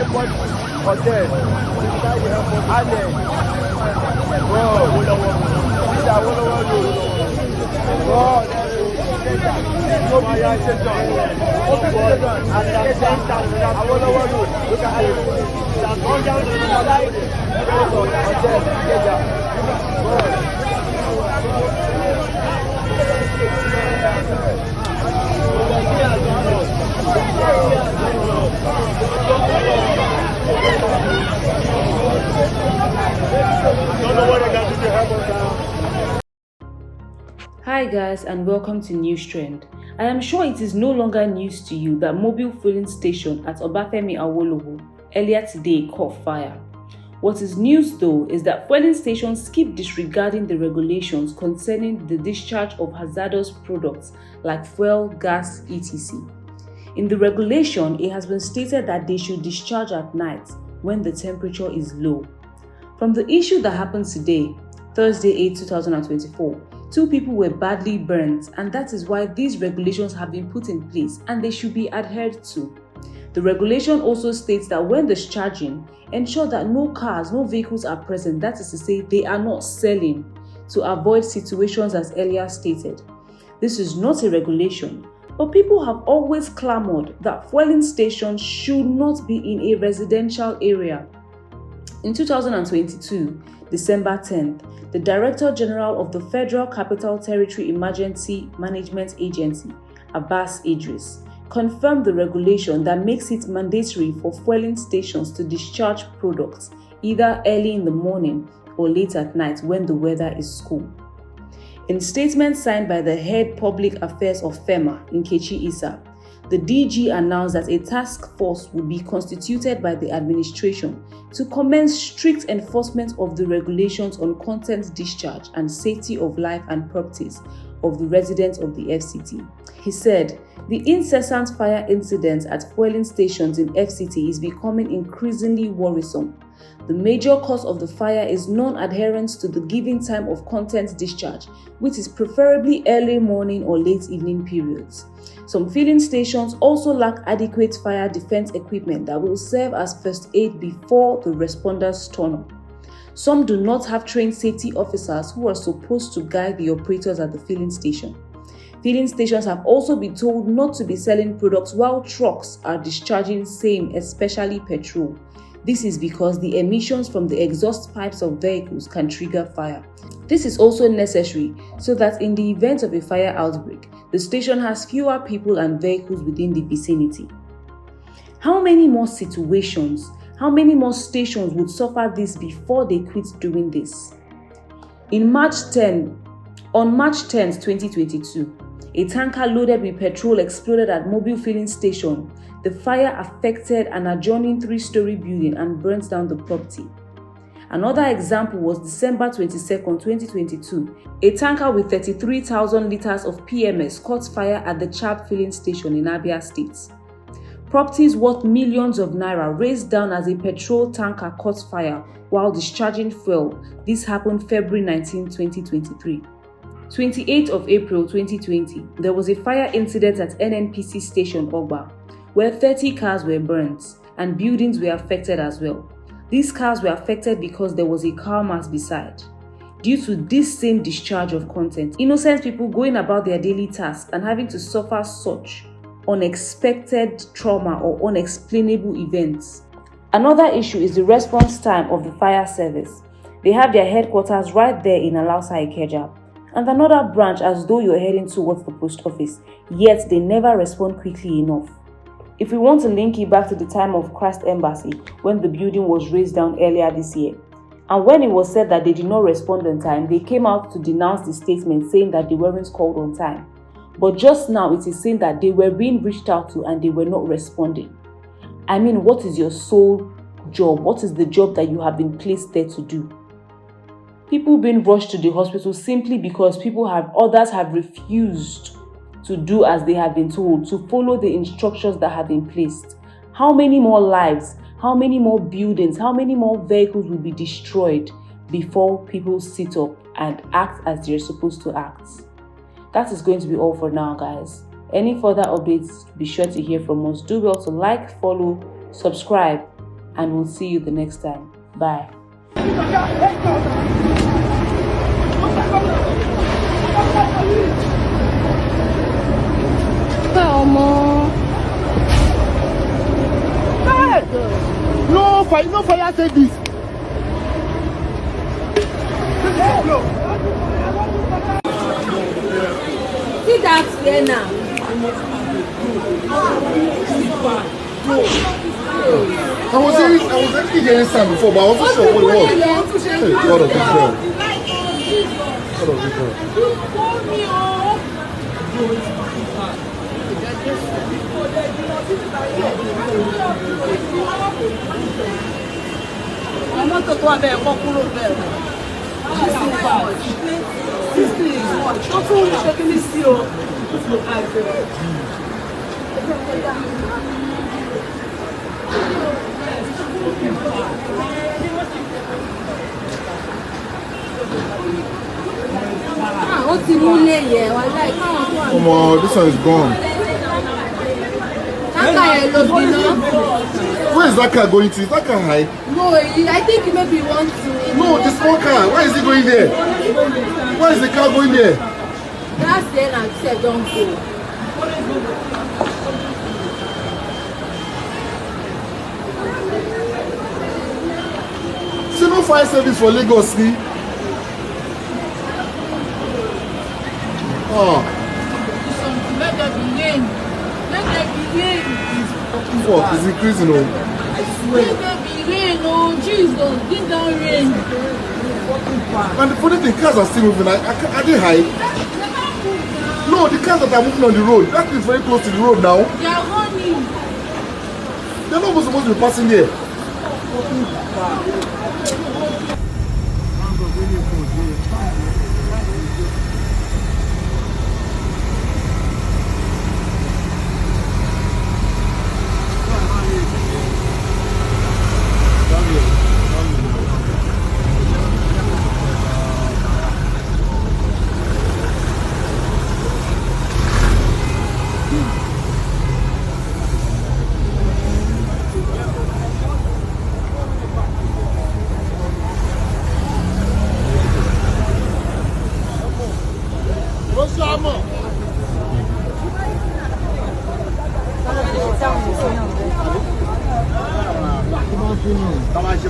Airport Hotel. Allen. Hi guys, and welcome to News Trend. I am sure it is no longer news to you that Mobil filling station at Obafemi Awolowo earlier today caught fire. What is news though is that fueling stations keep disregarding the regulations concerning the discharge of hazardous products like fuel, gas, etc. In the regulation, it has been stated that they should discharge at night when the temperature is low. From the issue that happened today, Thursday 8, 2024, 2 people were badly burnt, and that is why these regulations have been put in place and they should be adhered to. The regulation also states that when discharging, ensure that no cars, no vehicles are present, that is to say, they are not selling, to avoid situations as earlier stated. This is not a regulation, but people have always clamored that fueling stations should not be in a residential area. In 2022, December 10th, the Director General of the Federal Capital Territory Emergency Management Agency, Abbas Idris, confirmed the regulation that makes it mandatory for fueling stations to discharge products either early in the morning or late at night when the weather is cool. In statement signed by the Head Public Affairs of FEMA, Nkechi Issa, the DG announced that a task force would be constituted by the administration to commence strict enforcement of the regulations on content discharge and safety of life and properties of the residents of the FCT. He said, the incessant fire incidents at fueling stations in FCT is becoming increasingly worrisome. The major cause of the fire is non-adherence to the given time of content discharge, which is preferably early morning or late evening periods. Some filling stations also lack adequate fire defense equipment that will serve as first aid before the responders turn up. Some do not have trained safety officers who are supposed to guide the operators at the filling station. Filling stations have also been told not to be selling products while trucks are discharging same, especially petrol. This is because the emissions from the exhaust pipes of vehicles can trigger fire. This is also necessary so that in the event of a fire outbreak, the station has fewer people and vehicles within the vicinity. How many more situations, how many more stations would suffer this before they quit doing this? On March 10th, 2022, a tanker loaded with petrol exploded at Mobil filling station. The fire affected an adjoining 3-story building and burnt down the property. Another example was December 22nd, 2022. A tanker with 33,000 liters of PMS caught fire at the Chab filling station in Abia State. Properties worth millions of naira raced down as a petrol tanker caught fire while discharging fuel. This happened February 19, 2023. 28th of April 2020, there was a fire incident at NNPC station Ogba, where 30 cars were burnt and buildings were affected as well. These cars were affected because there was a car mass beside. Due to this same discharge of content, innocent people going about their daily tasks and having to suffer such unexpected trauma or unexplainable events. Another issue is the response time of the fire service. They have their headquarters right there in Alausa Ikeja, and another branch as though you're heading towards the post office, yet they never respond quickly enough. If we want to link it back to the time of Christ Embassy, when the building was razed down earlier this year, and when it was said that they did not respond on time, they came out to denounce the statement saying that they weren't called on time. But just now it is saying that they were being reached out to and they were not responding. I mean, what is your sole job? What is the job that you have been placed there to do? People being rushed to the hospital simply because others have refused to do as they have been told, to follow the instructions that have been placed. How many more lives, how many more buildings, how many more vehicles will be destroyed before people sit up and act as they're supposed to act? That is going to be all for now, guys. Any further updates, be sure to hear from us. Do well to like, follow, subscribe, and we'll see you the next time. Bye. No fire service. See that here now. I was actually getting some before, but I wasn't sure what it was. Hey, what a big girl. What a big girl. I'm not going to go there. Walk through there. Come on, this one is gone. Where is that car going to? Is that car high? No, I think maybe you want to. No, the small car. Why is it going there? Why is the car going there? That's the end and said don't go. See no fire service for Lagos, see? Oh. Let there be rain. Let there be rain. Fuck, it's increasing, oh. I swear. Let there be rain, oh Jesus, give down rain. And the funny thing, cars are still moving. Are they high? No, the cars that are moving on the road, that is very close to the road now. They are running. They're not supposed to be passing there. Come on,